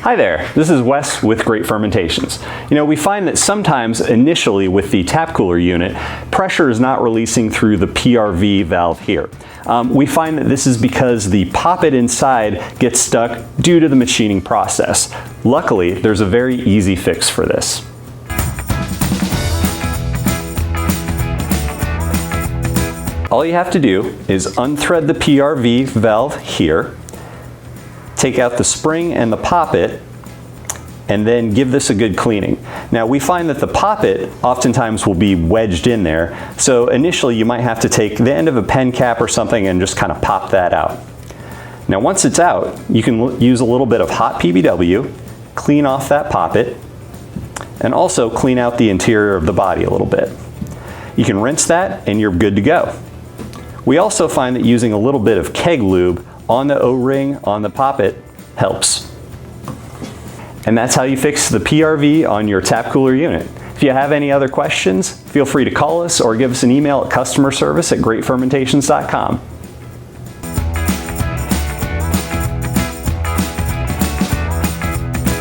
Hi there, this is Wes with Great Fermentations. You know, we find that sometimes initially with the tap cooler unit, pressure is not releasing through the PRV valve here. We find that this is because the poppet inside gets stuck due to the machining process. Luckily, there's a very easy fix for this. All you have to do is unthread the PRV valve here, take out the spring and the poppet, and then give this a good cleaning. Now we find that the poppet oftentimes will be wedged in there, so initially you might have to take the end of a pen cap or something and just kind of pop that out. Now once it's out, you can use a little bit of hot PBW, clean off that poppet, and also clean out the interior of the body a little bit. You can rinse that and you're good to go. We also find that using a little bit of keg lube on the O-ring on the poppet helps. And that's how you fix the PRV on your tap cooler unit. If you have any other questions, feel free to call us or give us an email at customerservice@greatfermentations.com.